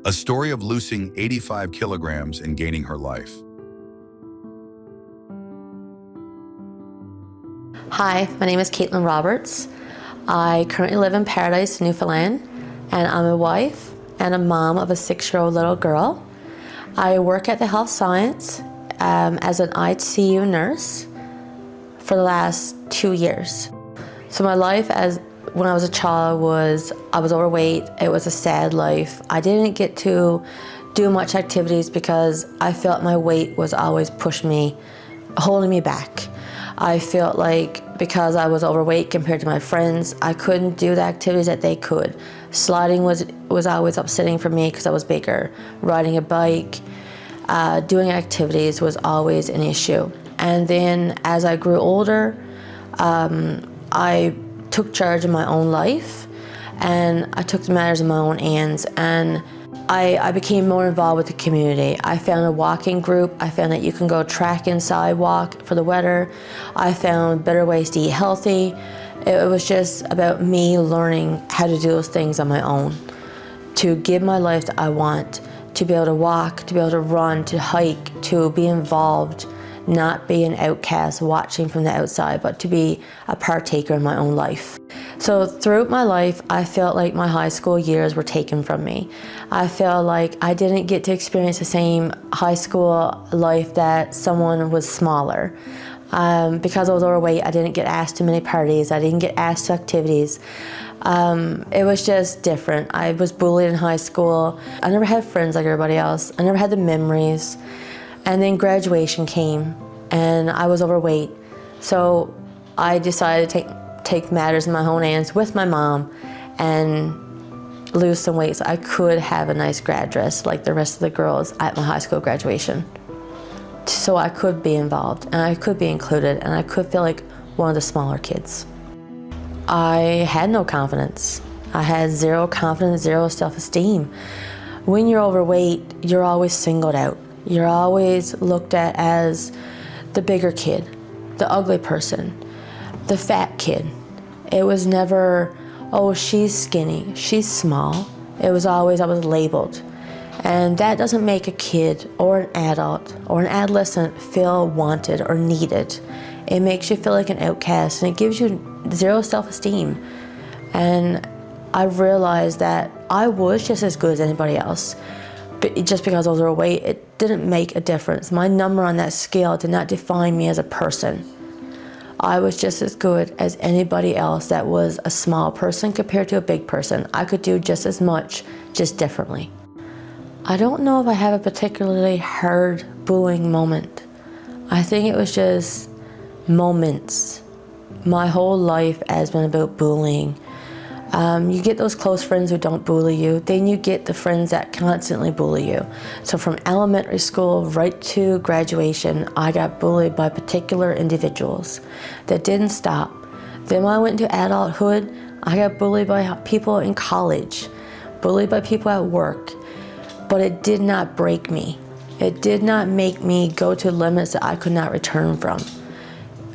a story of losing 85 kilograms and gaining her life. Hi, my name is Katelyn Roberts. I currently live in Paradise, Newfoundland, and I'm a wife and a mom of a 6-year-old little girl. I work at the Health Science as an ICU nurse for the last 2 years. So my life when I was a child I was overweight. It was a sad life. I didn't get to do much activities because I felt my weight was always pushing me, holding me back. I felt like because I was overweight compared to my friends, I couldn't do the activities that they could. Sliding was always upsetting for me because I was bigger. Riding a bike, doing activities was always an issue. And then as I grew older, I took charge of my own life and I took the matters in my own hands, and I became more involved with the community. I found a walking group. I found that you can go track and sidewalk for the weather. I found better ways to eat healthy. It was just about me learning how to do those things on my own, to give my life that I want, to be able to walk, to be able to run, to hike, to be involved, not be an outcast watching from the outside, but to be a partaker in my own life. So throughout my life, I felt like my high school years were taken from me. I felt like I didn't get to experience the same high school life that someone who was smaller. Because I was overweight, I didn't get asked to many parties. I didn't get asked to activities. It was just different. I was bullied in high school. I never had friends like everybody else. I never had the memories. And then graduation came and I was overweight. So I decided to take matters in my own hands with my mom and lose some weight so I could have a nice grad dress like the rest of the girls at my high school graduation. So I could be involved and I could be included and I could feel like one of the smaller kids. I had no confidence. I had zero confidence, zero self-esteem. When you're overweight, you're always singled out. You're always looked at as the bigger kid, the ugly person, the fat kid. It was never, oh, she's skinny, she's small. It was always, I was labeled. And that doesn't make a kid or an adult or an adolescent feel wanted or needed. It makes you feel like an outcast and it gives you zero self-esteem. And I realized that I was just as good as anybody else. But just because I was overweight, it didn't make a difference. My number on that scale did not define me as a person. I was just as good as anybody else that was a small person compared to a big person. I could do just as much, just differently. I don't know if I have a particularly hard bullying moment. I think it was just moments. My whole life has been about bullying. You get those close friends who don't bully you, then you get the friends that constantly bully you. So from elementary school right to graduation, I got bullied by particular individuals that didn't stop. Then when I went into adulthood, I got bullied by people in college, bullied by people at work, but it did not break me. It did not make me go to limits that I could not return from.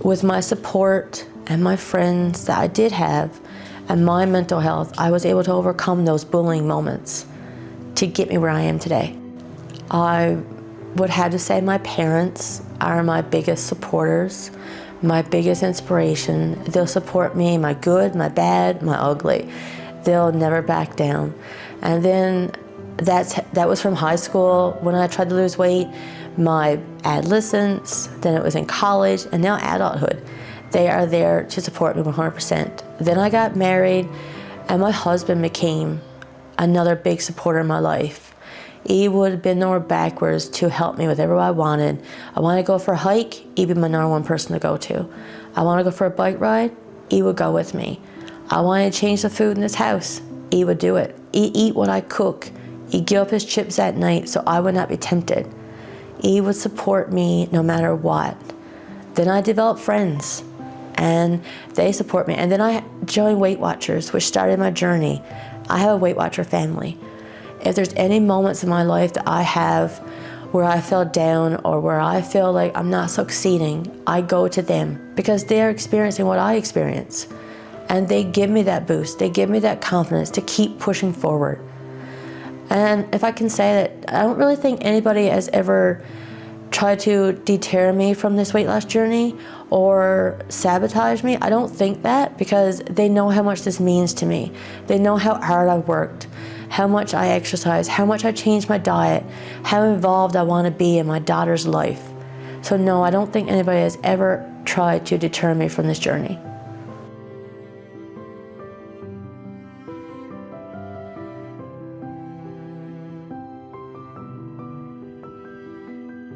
With my support and my friends that I did have, and my mental health, I was able to overcome those bullying moments to get me where I am today. I would have to say my parents are my biggest supporters, my biggest inspiration. They'll support me, my good, my bad, my ugly. They'll never back down. And then that was from high school when I tried to lose weight, my adolescence, then it was in college, and now adulthood. They are there to support me 100%. Then I got married and my husband became another big supporter in my life. He would bend over backwards to help me with whatever I wanted. I want to go for a hike, he'd be my number one person to go to. I want to go for a bike ride, he would go with me. I want to change the food in this house, he would do it. He'd eat what I cook. He'd give up his chips at night so I would not be tempted. He would support me no matter what. Then I developed friends, and they support me. And then I joined Weight Watchers, which started my journey. I have a Weight Watcher family. If there's any moments in my life that I have where I feel down or where I feel like I'm not succeeding, I go to them because they're experiencing what I experience. And they give me that boost. They give me that confidence to keep pushing forward. And if I can say that, I don't really think anybody has ever tried to deter me from this weight loss journey or sabotage me. I don't think that, because they know how much this means to me. They know how hard I've worked, how much I exercise, how much I changed my diet, how involved I want to be in my daughter's life. So no, I don't think anybody has ever tried to deter me from this journey.